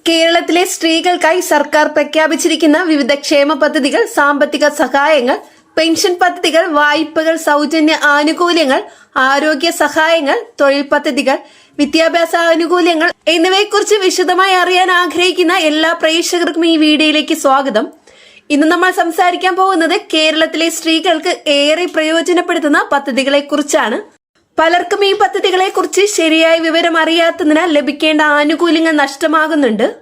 കേരളത്തിലെ സ്ത്രീകൾക്കായി സർക്കാർ പ്രഖ്യാപിച്ചിരിക്കുന്ന വിവിധ ക്ഷേമ പദ്ധതികൾ, സാമ്പത്തിക സഹായങ്ങൾ, പെൻഷൻ പദ്ധതികൾ, വായ്പകൾ, സൗജന്യ ആനുകൂല്യങ്ങൾ, ആരോഗ്യ സഹായങ്ങൾ, തൊഴിൽ പദ്ധതികൾ, വിദ്യാഭ്യാസ ആനുകൂല്യങ്ങൾ എന്നിവയെക്കുറിച്ച് വിശദമായി അറിയാൻ ആഗ്രഹിക്കുന്ന എല്ലാ പ്രേക്ഷകർക്കും ഈ വീഡിയോയിലേക്ക് സ്വാഗതം. ഇന്ന് നമ്മൾ സംസാരിക്കാൻ പോകുന്നത് കേരളത്തിലെ സ്ത്രീകൾക്ക് ഏറെ പ്രയോജനപ്പെടുത്തുന്ന പദ്ധതികളെ കുറിച്ചാണ്. പലർക്കും ഈ പദ്ധതികളെ കുറിച്ച് ശരിയായ വിവരം അറിയാത്തതിനാൽ ലഭിക്കേണ്ട ആനുകൂല്യങ്ങൾ നഷ്ടമാകുന്നുണ്ട്.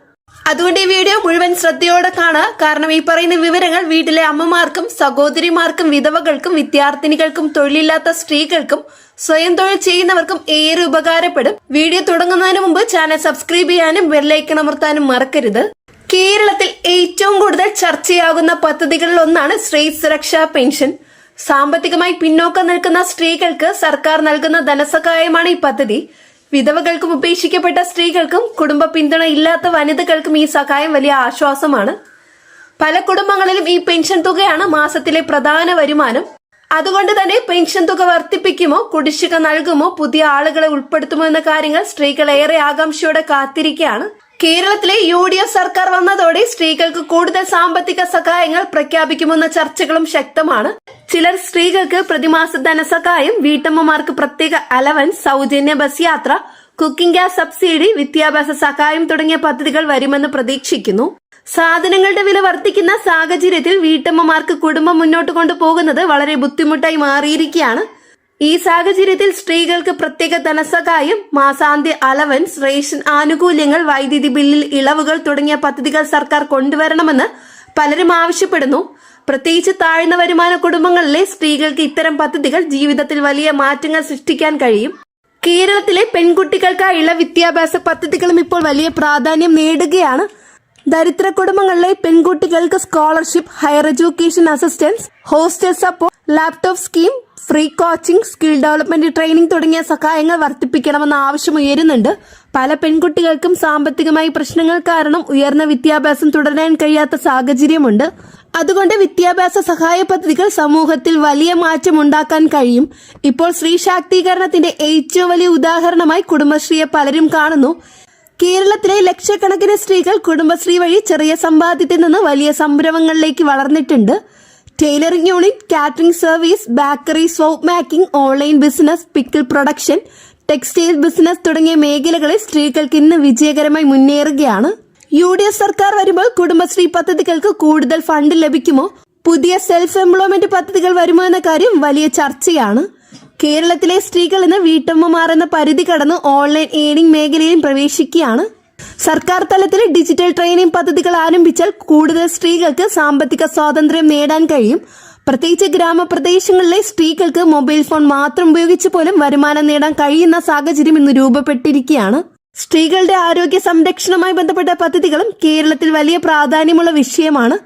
അതുകൊണ്ട് ഈ വീഡിയോ മുഴുവൻ ശ്രദ്ധയോടെ കാണുക. കാരണം ഈ പറയുന്ന വിവരങ്ങൾ വീട്ടിലെ അമ്മമാർക്കും, സഹോദരിമാർക്കും, വിധവകൾക്കും, വിദ്യാർത്ഥിനികൾക്കും, തൊഴിലില്ലാത്ത സ്ത്രീകൾക്കും, സ്വയം തൊഴിൽ ചെയ്യുന്നവർക്കും ഏറെ ഉപകാരപ്പെടും. വീഡിയോ തുടങ്ങുന്നതിന് മുമ്പ് ചാനൽ സബ്സ്ക്രൈബ് ചെയ്യാനും ബെല്ലൈക്കൺ അമർത്താനും മറക്കരുത്. കേരളത്തിൽ ഏറ്റവും കൂടുതൽ ചർച്ചയാകുന്ന പദ്ധതികളിൽ ഒന്നാണ് സ്ത്രീ സുരക്ഷാ പെൻഷൻ. സാമ്പത്തികമായി പിന്നോക്കം നിൽക്കുന്ന സ്ത്രീകൾക്ക് സർക്കാർ നൽകുന്ന ധനസഹായമാണ് ഈ പദ്ധതി. വിധവകൾക്കും ഉപേക്ഷിക്കപ്പെട്ട സ്ത്രീകൾക്കും കുടുംബ പിന്തുണ ഇല്ലാത്ത വനിതകൾക്കും ഈ സഹായം വലിയ ആശ്വാസമാണ്. പല കുടുംബങ്ങളിലും ഈ പെൻഷൻ തുകയാണ് മാസത്തിലെ പ്രധാന വരുമാനം. അതുകൊണ്ട് തന്നെ പെൻഷൻ തുക വർദ്ധിപ്പിക്കുമോ, കുടിശ്ശിക നൽകുമോ, പുതിയ ആളുകളെ ഉൾപ്പെടുത്തുമോ എന്ന കാര്യങ്ങൾ സ്ത്രീകൾ ഏറെ ആകാംക്ഷയോടെ കാത്തിരിക്കുകയാണ്. കേരളത്തിലെ UDF സർക്കാർ വന്നതോടെ സ്ത്രീകൾക്ക് കൂടുതൽ സാമ്പത്തിക സഹായങ്ങൾ പ്രഖ്യാപിക്കുമെന്ന ചർച്ചകളും ശക്തമാണ്. ചിലർ സ്ത്രീകൾക്ക് പ്രതിമാസ ധനസഹായം, വീട്ടമ്മമാർക്ക് പ്രത്യേക അലവൻസ്, സൗജന്യ ബസ് യാത്ര, കുക്കിംഗ് ഗ്യാസ് സബ്സിഡി, വിദ്യാഭ്യാസ സഹായം തുടങ്ങിയ പദ്ധതികൾ വരുമെന്ന് പ്രതീക്ഷിക്കുന്നു. സാധനങ്ങളുടെ വില വർദ്ധിക്കുന്ന സാഹചര്യത്തിൽ വീട്ടമ്മമാർക്ക് കുടുംബം മുന്നോട്ട് കൊണ്ടുപോകുന്നത് വളരെ ബുദ്ധിമുട്ടായി മാറിയിരിക്കുകയാണ്. ഈ സാഹചര്യത്തിൽ സ്ത്രീകൾക്ക് പ്രത്യേക ധനസഹായം, മാസാന്ത്യ അലവൻസ്, റേഷൻ ആനുകൂല്യങ്ങൾ, വൈദ്യുതി ബില്ലിൽ ഇളവുകൾ തുടങ്ങിയ പദ്ധതികൾ സർക്കാർ കൊണ്ടുവരണമെന്ന് പലരും ആവശ്യപ്പെടുന്നു. പ്രത്യേകിച്ച് താഴ്ന്ന വരുമാന കുടുംബങ്ങളിലെ സ്ത്രീകൾക്ക് ഇത്തരം പദ്ധതികൾ ജീവിതത്തിൽ വലിയ മാറ്റങ്ങൾ സൃഷ്ടിക്കാൻ കഴിയും. കേരളത്തിലെ പെൺകുട്ടികൾക്കായുള്ള വിദ്യാഭ്യാസ പദ്ധതികളും ഇപ്പോൾ വലിയ പ്രാധാന്യം നേടുകയാണ്. ദരിദ്ര കുടുംബങ്ങളിലെ പെൺകുട്ടികൾക്ക് scholarship, higher education assistance, hostel support, laptop scheme, free coaching, skill development training തുടങ്ങിയ സഹായങ്ങൾ വർദ്ധിപ്പിക്കണമെന്ന ആവശ്യം ഉയരുന്നുണ്ട്. പല പെൺകുട്ടികൾക്കും സാമ്പത്തികമായി പ്രശ്നങ്ങൾ കാരണം ഉയർന്ന വിദ്യാഭ്യാസം തുടരാൻ കഴിയാത്ത സാഹചര്യമുണ്ട്. അതുകൊണ്ട് വിദ്യാഭ്യാസ സഹായ പദ്ധതികൾ സമൂഹത്തിൽ വലിയ മാറ്റം ഉണ്ടാക്കാൻ കഴിയും. ഇപ്പോൾ സ്ത്രീ ശാക്തീകരണത്തിന്റെ ഏറ്റവും വലിയ ഉദാഹരണമായി കുടുംബശ്രീയെ പലരും കാണുന്നു. കേരളത്തിലെ ലക്ഷക്കണക്കിന് സ്ത്രീകൾ കുടുംബശ്രീ വഴി ചെറിയ സമ്പാദ്യത്തിൽ നിന്ന് വലിയ സംരംഭങ്ങളിലേക്ക് വളർന്നിട്ടുണ്ട്. Tailoring unit, catering service, bakery, soap making, online business, pickle production, textile business തുടങ്ങിയ മേഖലകളിൽ സ്ത്രീകൾക്ക് ഇന്ന് വിജയകരമായി മുന്നേറുകയാണ്. UDF സർക്കാർ വരുമ്പോൾ കുടുംബശ്രീ പദ്ധതികൾക്ക് കൂടുതൽ ഫണ്ട് ലഭിക്കുമോ, പുതിയ സെൽഫ് എംപ്ലോയ്മെന്റ് പദ്ധതികൾ വരുമോ എന്ന കാര്യം വലിയ ചർച്ചയാണ്. കേരളത്തിലെ സ്ത്രീകൾ ഇന്ന് വീട്ടമ്മമാർ എന്ന പരിധി കടന്ന് ഓൺലൈൻ ഏണിംഗ് മേഖലയിലും പ്രവേശിക്കുകയാണ്. സർക്കാർ തലത്തിൽ ഡിജിറ്റൽ ട്രെയിനിംഗ് പദ്ധതികൾ ആരംഭിച്ചാൽ കൂടുതൽ സ്ത്രീകൾക്ക് സാമ്പത്തിക സ്വാതന്ത്ര്യം നേടാൻ കഴിയും. പ്രത്യേകിച്ച് ഗ്രാമപ്രദേശങ്ങളിലെ സ്ത്രീകൾക്ക് മൊബൈൽ ഫോൺ മാത്രം ഉപയോഗിച്ച് പോലും വരുമാനം നേടാൻ കഴിയുന്ന സാഹചര്യം ഇന്ന് രൂപപ്പെട്ടിരിക്കുകയാണ്. സ്ത്രീകളുടെ ആരോഗ്യ സംരക്ഷണവുമായി ബന്ധപ്പെട്ട പദ്ധതികളും കേരളത്തിൽ വലിയ പ്രാധാന്യമുള്ള വിഷയമാണ്.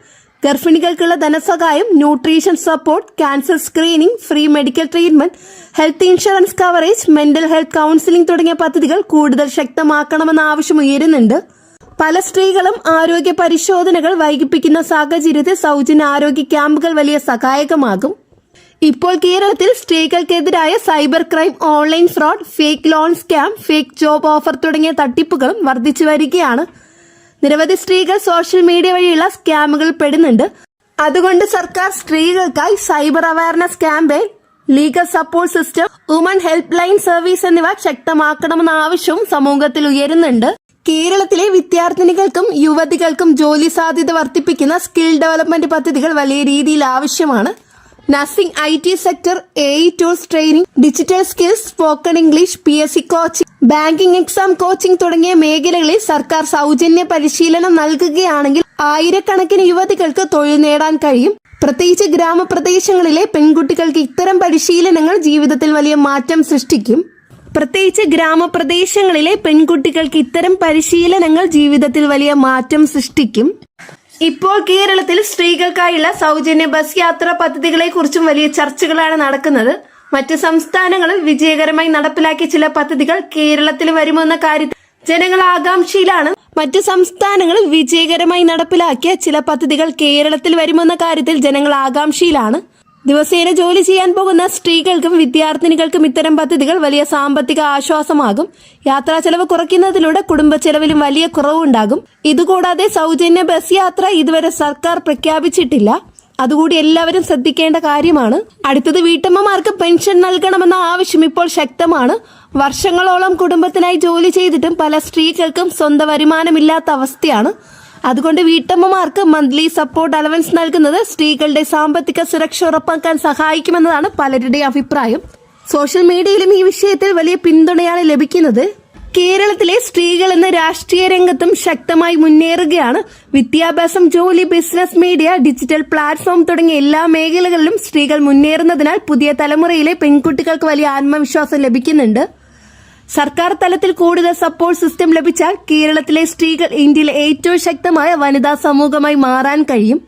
ഗർഭിണികൾക്കുള്ള ധനസഹായം, nutrition support, cancer screening, free medical treatment, health insurance coverage, mental health counselling തുടങ്ങിയ പദ്ധതികൾ കൂടുതൽ ശക്തമാക്കണമെന്ന ആവശ്യം ഉയരുന്നുണ്ട്. പല സ്ത്രീകളും ആരോഗ്യ പരിശോധനകൾ വൈകിപ്പിക്കുന്ന സാഹചര്യത്തിൽ സൗജന്യ ആരോഗ്യ ക്യാമ്പുകൾ വലിയ സഹായകമാകും. ഇപ്പോൾ കേരളത്തിൽ സ്ത്രീകൾക്കെതിരായ cyber crime, online fraud, fake loan scam, fake job offer തുടങ്ങിയ തട്ടിപ്പുകളും വർദ്ധിച്ചു വരികയാണ്. നിരവധി സ്ത്രീകൾ സോഷ്യൽ മീഡിയ വഴിയുള്ള സ്കാമുകൾ പെടുന്നുണ്ട്. അതുകൊണ്ട് സർക്കാർ സ്ത്രീകൾക്കായി cyber awareness campaign, legal support system, woman help line service എന്നിവ ശക്തമാക്കണമെന്ന ആവശ്യവും സമൂഹത്തിൽ ഉയരുന്നുണ്ട്. കേരളത്തിലെ വിദ്യാർത്ഥിനികൾക്കും യുവതികൾക്കും ജോലി സാധ്യത വർദ്ധിപ്പിക്കുന്ന സ്കിൽ ഡെവലപ്മെന്റ് പദ്ധതികൾ വലിയ രീതിയിൽ ആവശ്യമാണ്. Nursing, IT sector, AI tools training, digital skills, spoken English, PSC coaching, banking exam coaching തുടങ്ങിയ മേഖലകളിൽ സർക്കാർ സൗജന്യ പരിശീലനം നൽകുകയാണെങ്കിൽ ആയിരക്കണക്കിന് യുവതികൾക്ക് തൊഴിൽ നേടാൻ കഴിയും. പ്രത്യേകിച്ച് ഗ്രാമപ്രദേശങ്ങളിലെ പെൺകുട്ടികൾക്ക് ഇത്തരം പരിശീലനങ്ങൾ ജീവിതത്തിൽ വലിയ മാറ്റം സൃഷ്ടിക്കും. ഇപ്പോൾ കേരളത്തിൽ സ്ത്രീകൾക്കായുള്ള സൗജന്യ ബസ് യാത്രാ പദ്ധതികളെ കുറിച്ചും വലിയ ചർച്ചകളാണ് നടക്കുന്നത്. മറ്റ് സംസ്ഥാനങ്ങളിൽ വിജയകരമായി നടപ്പിലാക്കിയ ചില പദ്ധതികൾ കേരളത്തിൽ വരുമെന്ന കാര്യത്തിൽ ജനങ്ങൾ ആകാംക്ഷയിലാണ്. മറ്റ് സംസ്ഥാനങ്ങളിൽ വിജയകരമായി നടപ്പിലാക്കിയ ചില പദ്ധതികൾ കേരളത്തിൽ വരുമെന്ന കാര്യത്തിൽ ജനങ്ങൾ ആകാംക്ഷയിലാണ്. ദിവസേന ജോലി ചെയ്യാൻ പോകുന്ന സ്ത്രീകൾക്കും വിദ്യാർത്ഥിനികൾക്കും ഇത്തരം പദ്ധതികൾ വലിയ സാമ്പത്തിക ആശ്വാസമാകും. യാത്രാ ചെലവ് കുറയ്ക്കുന്നതിലൂടെ കുടുംബ ചെലവിലും വലിയ കുറവുണ്ടാകും. ഇതുകൂടാതെ സൗജന്യ ബസ് യാത്ര ഇതുവരെ സർക്കാർ പ്രഖ്യാപിച്ചിട്ടില്ല. അതുകൂടി എല്ലാവരും ശ്രദ്ധിക്കേണ്ട കാര്യമാണ്. അടുത്തത് വീട്ടമ്മമാർക്ക് പെൻഷൻ നൽകണമെന്ന ആവശ്യം ഇപ്പോൾ ശക്തമാണ്. വർഷങ്ങളോളം കുടുംബത്തിനായി ജോലി ചെയ്തിട്ടും പല സ്ത്രീകൾക്കും സ്വന്തം വരുമാനമില്ലാത്ത അവസ്ഥയാണ്. അതുകൊണ്ട് വീട്ടമ്മമാർക്ക് മന്ത്ലി സപ്പോർട്ട് അലവൻസ് നൽകുന്നത് സ്ത്രീകളുടെ സാമ്പത്തിക സുരക്ഷ ഉറപ്പാക്കാൻ സഹായിക്കുമെന്നതാണ് പലരുടെയും അഭിപ്രായം. സോഷ്യൽ മീഡിയയിലും ഈ വിഷയത്തിൽ വലിയ പിന്തുണയാണ് ലഭിക്കുന്നത്. കേരളത്തിലെ സ്ത്രീകൾ എന്ന രാഷ്ട്രീയ രംഗത്തും ശക്തമായി മുന്നേറുകയാണ്. വിദ്യാഭ്യാസം, ജോലി, ബിസിനസ്, മീഡിയ, ഡിജിറ്റൽ പ്ലാറ്റ്ഫോം തുടങ്ങിയ എല്ലാ മേഖലകളിലും സ്ത്രീകൾ മുന്നേറുന്നതിനാൽ പുതിയ തലമുറയിലെ പെൺകുട്ടികൾക്ക് വലിയ ആത്മവിശ്വാസം ലഭിക്കുന്നുണ്ട്. സർക്കാർ തലത്തിൽ കൂടുതൽ സപ്പോർട്ട് സിസ്റ്റം ലഭിച്ചാൽ കേരളത്തിലെ സ്ത്രീകൾ ഇന്ത്യയിലെ ഏറ്റവും ശക്തമായ വനിതാ സമൂഹമായി മാറാൻ കഴിയും.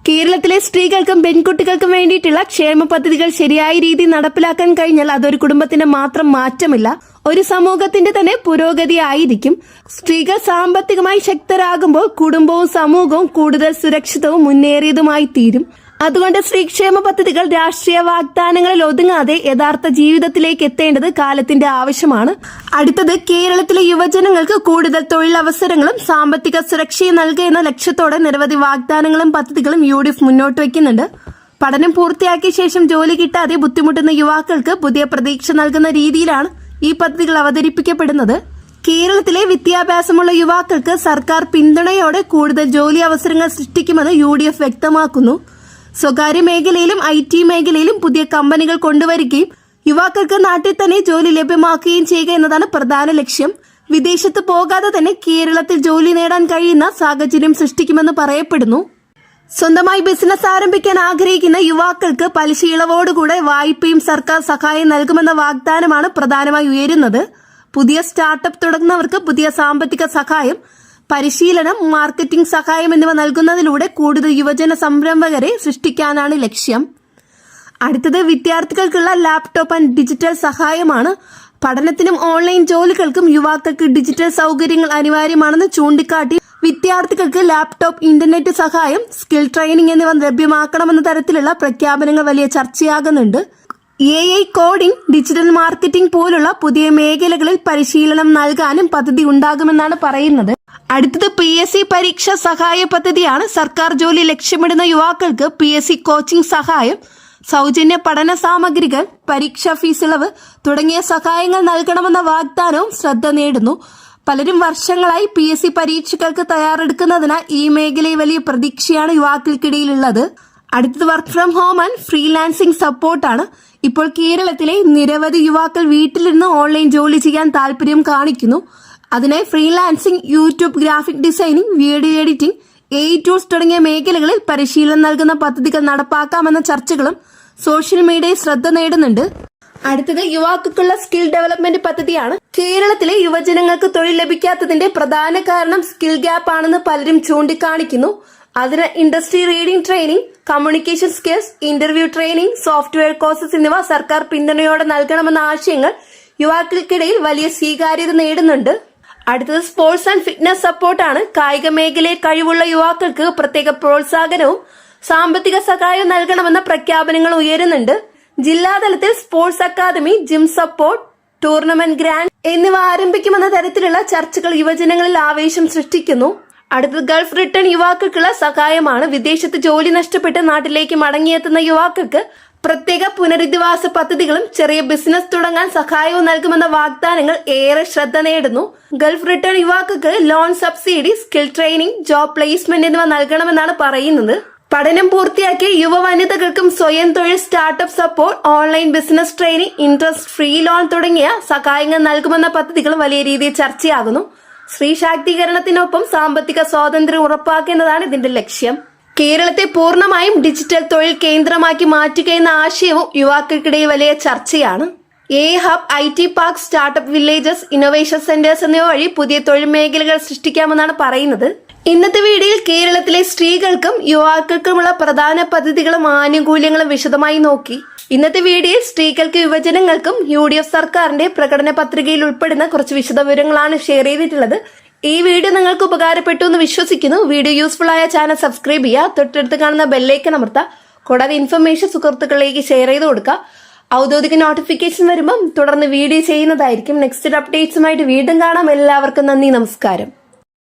കേരളത്തിലെ സ്ത്രീകൾക്കും പെൺകുട്ടികൾക്കും വേണ്ടിയിട്ടുള്ള ക്ഷേമ പദ്ധതികൾ ശരിയായ രീതിയിൽ നടപ്പിലാക്കാൻ കഴിഞ്ഞാൽ അതൊരു കുടുംബത്തിന്റെ മാത്രം മാറ്റമില്ല, ഒരു സമൂഹത്തിന്റെ തന്നെ പുരോഗതി ആയിരിക്കും. സ്ത്രീകൾ സാമ്പത്തികമായി ശക്തരാകുമ്പോൾ കുടുംബവും സമൂഹവും കൂടുതൽ സുരക്ഷിതവും മുന്നേറിയതുമായി തീരും. അതുകൊണ്ട് സ്ത്രീക്ഷേമ പദ്ധതികൾ രാഷ്ട്രീയ വാഗ്ദാനങ്ങളിൽ ഒതുങ്ങാതെ യഥാർത്ഥ ജീവിതത്തിലേക്ക് എത്തേണ്ടത് കാലത്തിന്റെ ആവശ്യമാണ്. അടുത്തത് കേരളത്തിലെ യുവജനങ്ങൾക്ക് കൂടുതൽ തൊഴിലവസരങ്ങളും സാമ്പത്തിക സുരക്ഷയും നൽകുക എന്ന ലക്ഷ്യത്തോടെ നിരവധി വാഗ്ദാനങ്ങളും പദ്ധതികളും UDF മുന്നോട്ട് വയ്ക്കുന്നുണ്ട്. പഠനം പൂർത്തിയാക്കിയ ശേഷം ജോലി കിട്ടാതെ ബുദ്ധിമുട്ടുന്ന യുവാക്കൾക്ക് പുതിയ പ്രതീക്ഷ നൽകുന്ന രീതിയിലാണ് ഈ പദ്ധതികൾ അവതരിപ്പിക്കപ്പെടുന്നത്. കേരളത്തിലെ വിദ്യാഭ്യാസമുള്ള യുവാക്കൾക്ക് സർക്കാർ പിന്തുണയോടെ കൂടുതൽ ജോലി അവസരങ്ങൾ സൃഷ്ടിക്കുമെന്ന് UDF വ്യക്തമാക്കുന്നു. സ്വകാര്യ മേഖലയിലും IT മേഖലയിലും പുതിയ കമ്പനികൾ കൊണ്ടുവരികയും യുവാക്കൾക്ക് നാട്ടിൽ തന്നെ ജോലി ലഭ്യമാക്കുകയും ചെയ്യുക എന്നതാണ് പ്രധാന ലക്ഷ്യം. വിദേശത്ത് പോകാതെ തന്നെ കേരളത്തിൽ ജോലി നേടാൻ കഴിയുന്ന സാഹചര്യം സൃഷ്ടിക്കുമെന്ന് പറയപ്പെടുന്നു. സ്വന്തമായി ബിസിനസ് ആരംഭിക്കാൻ ആഗ്രഹിക്കുന്ന യുവാക്കൾക്ക് പലിശ ഇളവോടുകൂടെ വായ്പയും സർക്കാർ സഹായം നൽകുമെന്ന വാഗ്ദാനമാണ് പ്രധാനമായി ഉയരുന്നത്. പുതിയ സ്റ്റാർട്ടപ്പ് തുടങ്ങുന്നവർക്ക് പുതിയ സാമ്പത്തിക സഹായം, പരിശീലനം, മാർക്കറ്റിംഗ് സഹായം എന്നിവ നൽകുന്നതിലൂടെ കൂടുതൽ യുവജന സംരംഭകരെ സൃഷ്ടിക്കാനാണ് ലക്ഷ്യം. അടുത്തത് വിദ്യാർത്ഥികൾക്കുള്ള ലാപ്ടോപ്പ് ആൻഡ് ഡിജിറ്റൽ സഹായമാണ്. പഠനത്തിനും ഓൺലൈൻ ജോലികൾക്കും യുവാക്കൾക്ക് ഡിജിറ്റൽ സൗകര്യങ്ങൾ അനിവാര്യമാണെന്ന് ചൂണ്ടിക്കാട്ടി വിദ്യാർത്ഥികൾക്ക് ലാപ്ടോപ്പ്, ഇന്റർനെറ്റ് സഹായം, സ്കിൽ ട്രെയിനിങ് എന്നിവ ലഭ്യമാക്കണമെന്ന തരത്തിലുള്ള പ്രഖ്യാപനങ്ങൾ വലിയ ചർച്ചയാകുന്നുണ്ട്. AI കോഡിംഗ്, ഡിജിറ്റൽ മാർക്കറ്റിംഗ് പോലുള്ള പുതിയ മേഖലകളിൽ പരിശീലനം നൽകാനും പദ്ധതി ഉണ്ടാകുമെന്നാണ് പറയുന്നത്. അടുത്തത് PSC പരീക്ഷ സഹായ പദ്ധതിയാണ്. സർക്കാർ ജോലി ലക്ഷ്യമിടുന്ന യുവാക്കൾക്ക് PSC കോച്ചിംഗ് സഹായം, സൗജന്യ പഠന സാമഗ്രികൾ, പരീക്ഷാ ഫീസ് ഇളവ് തുടങ്ങിയ സഹായങ്ങൾ നൽകണമെന്ന വാഗ്ദാനവും ശ്രദ്ധ നേടുന്നു. പലരും വർഷങ്ങളായി PSC പരീക്ഷകൾക്ക് തയ്യാറെടുക്കുന്നതിനാൽ ഈ മേഖലയിൽ വലിയ പ്രതീക്ഷയാണ് യുവാക്കൾക്കിടയിലുള്ളത്. അടുത്തത് work from home and freelancing സപ്പോർട്ടാണ്. ഇപ്പോൾ കേരളത്തിലെ നിരവധി യുവാക്കൾ വീട്ടിലിരുന്ന് ഓൺലൈൻ ജോലി ചെയ്യാൻ താല്പര്യം കാണിക്കുന്നു. അതിനായി freelancing, YouTube, graphic designing, video editing, AI tools തുടങ്ങിയ മേഖലകളിൽ പരിശീലനം നൽകുന്ന പദ്ധതികൾ നടപ്പാക്കാമെന്ന ചർച്ചകളും സോഷ്യൽ മീഡിയയിൽ ശ്രദ്ധ നേടുന്നുണ്ട്. അടുത്തത് യുവാക്കൾക്കുള്ള സ്കിൽ ഡെവലപ്മെന്റ് പദ്ധതിയാണ്. കേരളത്തിലെ യുവജനങ്ങൾക്ക് തൊഴിൽ ലഭിക്കാത്തതിന്റെ പ്രധാന കാരണം സ്കിൽ ഗ്യാപ്പ് ആണെന്ന് പലരും ചൂണ്ടിക്കാണിക്കുന്നു. അതിന് industry reading training, communication skills, interview training, software courses എന്നിവ സർക്കാർ പിന്തുണയോടെ നൽകണമെന്ന ആശയങ്ങൾ യുവാക്കൾക്കിടയിൽ വലിയ സ്വീകാര്യത നേടുന്നുണ്ട്. അടുത്തത് സ്പോർട്സ് ആൻഡ് ഫിറ്റ്നസ് സപ്പോർട്ടാണ്. കായിക മേഖലയിൽ കഴിവുള്ള യുവാക്കൾക്ക് പ്രത്യേക പ്രോത്സാഹനവും സാമ്പത്തിക സഹായവും നൽകണമെന്ന പ്രഖ്യാപനങ്ങൾ ഉയരുന്നുണ്ട്. ജില്ലാതലത്തിൽ sports academy, gym support, tournament grant എന്നിവ ആരംഭിക്കുമെന്ന തരത്തിലുള്ള ചർച്ചകൾ യുവജനങ്ങളിൽ ആവേശം സൃഷ്ടിക്കുന്നു. അടുത്തത് ഗൾഫ് റിട്ടേൺ യുവാക്കൾക്കുള്ള സഹായമാണ്. വിദേശത്ത് ജോലി നഷ്ടപ്പെട്ട് നാട്ടിലേക്ക് മടങ്ങിയെത്തുന്ന യുവാക്കൾക്ക് പ്രത്യേക പുനരധിവാസ പദ്ധതികളും ചെറിയ ബിസിനസ് തുടങ്ങാൻ സഹായവും നൽകുമെന്ന വാഗ്ദാനങ്ങൾ ഏറെ ശ്രദ്ധ നേടുന്നു. ഗൾഫ് റിട്ടേൺ യുവാക്കൾക്ക് loan subsidy, skill training, job placement എന്നിവ നൽകണമെന്നാണ് പറയുന്നത്. പഠനം പൂർത്തിയാക്കിയ യുവ വനിതകൾക്കും സ്വയം തൊഴിൽ, startup support, online business training, interest free loan തുടങ്ങിയ സഹായങ്ങൾ നൽകുമെന്ന പദ്ധതികൾ വലിയ രീതിയിൽ ചർച്ചയാകുന്നു. സ്ത്രീ ശാക്തീകരണത്തിനൊപ്പം സാമ്പത്തിക സ്വാതന്ത്ര്യം ഉറപ്പാക്കുന്നതാണ് ഇതിന്റെ ലക്ഷ്യം. കേരളത്തെ പൂർണ്ണമായും ഡിജിറ്റൽ തൊഴിൽ കേന്ദ്രമാക്കി മാറ്റുക എന്ന ആശയവും യുവാക്കൾക്കിടയിൽ വലിയ ചർച്ചയാണ്. Hub, IT park, startup villages, innovation centres എന്നിവ വഴി പുതിയ തൊഴിൽ മേഖലകൾ സൃഷ്ടിക്കാമെന്നാണ് പറയുന്നത്. ഇന്നത്തെ വീഡിയോയിൽ കേരളത്തിലെ സ്ത്രീകൾക്കും യുവാക്കൾക്കുമുള്ള പ്രധാന പദ്ധതികളും ആനുകൂല്യങ്ങളും വിശദമായി നോക്കി. ഇന്നത്തെ വീഡിയോയിൽ സ്ത്രീകൾക്ക് യുവജനങ്ങൾക്കും UDF സർക്കാരിന്റെ പ്രകടന പത്രികയിൽ ഉൾപ്പെടുന്ന കുറച്ച് വിശദവിവരങ്ങളാണ് ഷെയർ ചെയ്തിട്ടുള്ളത്. ഈ വീഡിയോ നിങ്ങൾക്ക് ഉപകാരപ്പെട്ടു എന്ന് വിശ്വസിക്കുന്നു. വീഡിയോ യൂസ്ഫുൾ ആയ ചാനൽ സബ്സ്ക്രൈബ് ചെയ്യുക, തൊട്ടടുത്ത് കാണുന്ന ബെല്ലൈക്കൺ അമർത്തുക. കൂടാതെ ഇൻഫർമേഷൻ സുഹൃത്തുക്കളിലേക്ക് ഷെയർ ചെയ്ത് കൊടുക്കുക. ഔദ്യോഗിക നോട്ടിഫിക്കേഷൻ വരുമ്പം തുടർന്ന് വീഡിയോ ചെയ്യുന്നതായിരിക്കും. നെക്സ്റ്റ് അപ്ഡേറ്റ്സുമായിട്ട് വീണ്ടും കാണാം. എല്ലാവർക്കും നന്ദി, നമസ്കാരം.